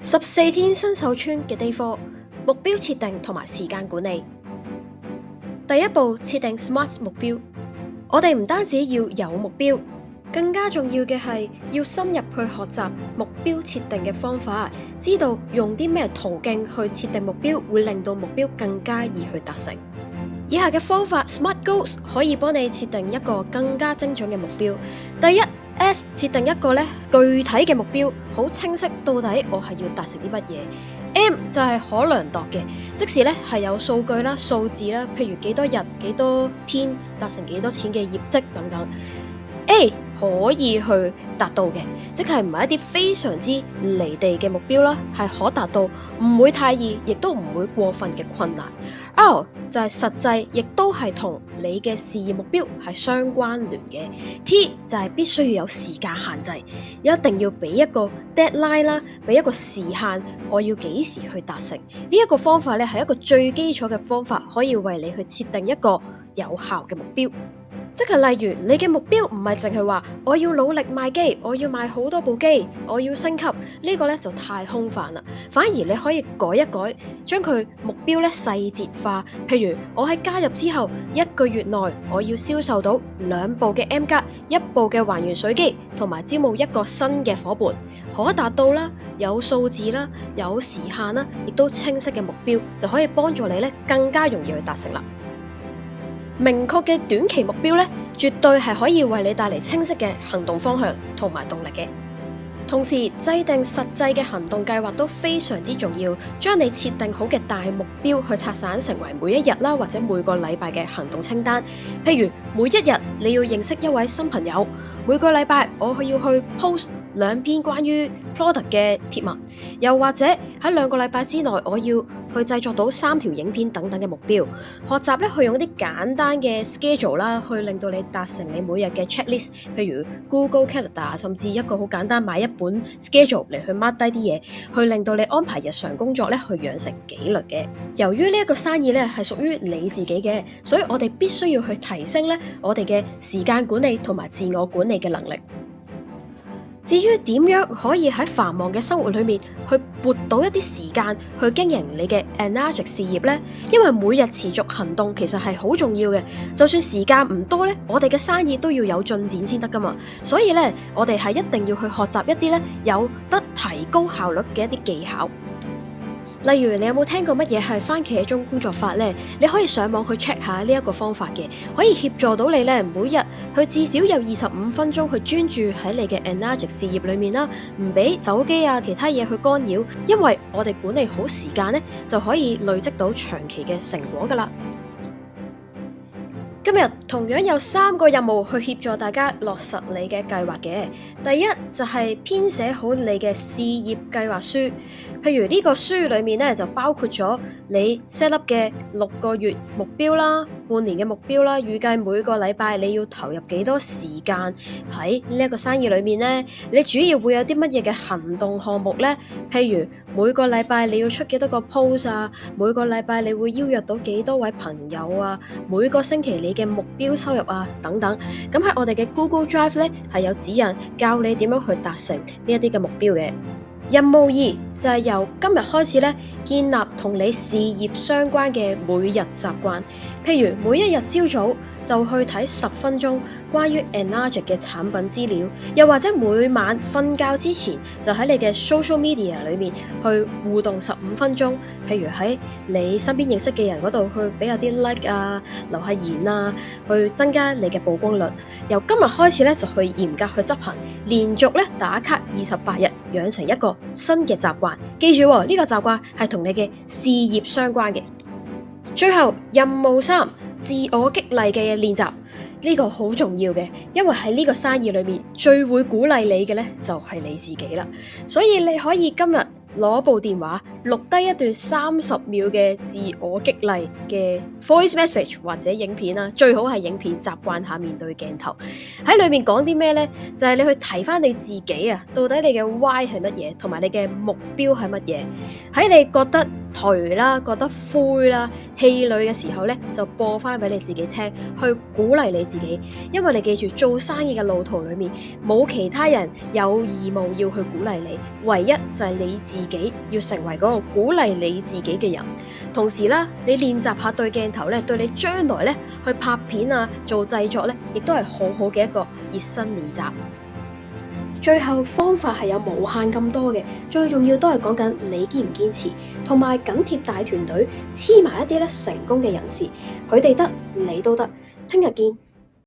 14天新手村嘅 Day 4，目標設定同埋時間管理。第一步，設定 SMART 目標。我哋唔單止要有目標，更加重要嘅係要深入去學習目標設定嘅方法，知道用啲咩途徑去設定目標會令到目標更加易去達成。以下嘅方法 SMART Goals 可以幫你設定一個更加精準嘅目標。第一， S 設定一個具體嘅目標，好清晰到底我係要達成啲乜嘢。M 就係可量度嘅，即是係有數據啦、數字啦，譬如幾多日、幾多天達成幾多錢嘅業績等等。A 可以去達到嘅，即係唔係一啲非常之離地嘅目標啦，係可達到，唔會太易，亦都唔會過分嘅困難。R 就係實際，亦都係同你嘅事業目標係相關聯嘅。T 就係必須要有時間限制，一定要俾一個 deadline 啦，俾一個時限，我要幾時去達成。呢一個方法咧係一個最基礎嘅方法，可以為你去設定一個有效嘅目標。即係例如你嘅目標唔係淨係話我要努力賣機，我要賣好多部機，我要升級，呢個就太空泛啦。反而你可以改一改，將佢目標細節化。譬如我喺加入之後1個月內我要銷售到2部嘅 M+、1部嘅還原水機，同埋招募一個新嘅夥伴，可達到啦，有數字啦，有時限啦，亦都清晰嘅目標，就可以幫助你更加容易去達成啦。明確嘅短期目標絕對係可以為你帶嚟清晰嘅行動方向同埋動力嘅。同時，制定實際嘅行動計劃都非常之重要，將你設定好嘅大目標去拆散成為每一日啦，或者每個禮拜嘅行動清單。譬如每一日你要認識一位新朋友，每個禮拜我要去 post 2篇關於 product 嘅貼文，又或者喺2個禮拜之內我要去製作到3條影片等等嘅目標。學習去用一啲簡單嘅 schedule 啦，去令到你達成你每日嘅 checklist， 譬如 Google Calendar， 甚至一個好簡單買一本 schedule 嚟去 mark 低啲嘢，去令到你安排日常工作去養成紀律嘅。由於呢一個生意係屬於你自己嘅，所以我哋必須要去提升我哋嘅時間管理同埋自我管理嘅能力。至於點樣可以喺繁忙嘅生活裏面去撥到一啲時間去經營你嘅 Enagic 事業呢？因為每日持續行動其實係好重要嘅，就算時間唔多我哋嘅生意都要有進展先得噶嘛。所以我哋係一定要去學習一啲有得提高效率嘅一啲技巧。例如你有冇聽過乜嘢係番茄鐘工作法呢？你可以上網去 check 下呢一個方法嘅，可以協助到你每日去至少有25分鐘去專注喺你嘅 Enagic 事業裏面啦，唔俾手機啊其他嘢去干擾，因為我哋管理好時間就可以累積到長期嘅成果噶啦。今日同樣有3個任務去協助大家落實你嘅計劃嘅。第一就係編寫好你嘅事業計劃書，譬如呢個書裏面就包括咗你 set up 嘅6個月目標啦、半年嘅目標啦，預計每個禮拜你要投入幾多時間喺呢一個生意裏面呢？你主要會有啲乜嘢嘅行動項目呢？譬如每個禮拜你要出幾多個 post 啊，每個禮拜你會邀約到幾多位朋友啊，每個星期你嘅目標收入啊等等。咁喺我哋嘅 Google Drive 係有指引教你點樣去達成呢一啲嘅目標嘅。任務2就係由今日開始建立同你事業相關嘅每日習慣，譬如每一日朝早就去睇10分鐘關於 Enagic 嘅產品資料，又或者每晚瞓覺之前就喺你嘅 social media 裏面去互動15分鐘，譬如喺你身邊認識嘅人嗰度去俾下啲 like 啊，留下言啊，去增加你嘅曝光率。由今日開始就去嚴格去執行，連續打卡28日，養成一個新嘅習慣。記住呢個習慣係同你嘅事業相關嘅。最後任務3，自我激勵嘅練習，呢個好重要嘅，因為喺呢個生意裏面最會鼓勵你嘅就係你自己啦。所以你可以今日攞部電話錄低一段30秒嘅自我激勵嘅 voice message 或者影片啦，最好係影片，習慣下面對鏡頭。喺裏面講啲咩呢？就係你去提翻你自己啊，到底你嘅 why 係乜嘢，同埋你嘅目標係乜嘢。喺你覺得頹啦、覺得灰啦、氣餒嘅時候呢，就播翻俾你自己聽，去鼓勵你自己。因為你記住，做生意嘅路途裏面冇其他人有義務要去鼓勵你，唯一就係你自己要成為嗰個鼓勵你自己嘅人。同時啦，你練習下對鏡頭咧，對你將來咧去拍片啊、做製作咧，亦都係好好嘅一個熱身練習。最後方法係有無限咁多嘅，最重要都係講緊你堅唔堅持，同埋緊貼大團隊，黐埋一啲咧成功嘅人士，佢哋得，你都得。聽日見。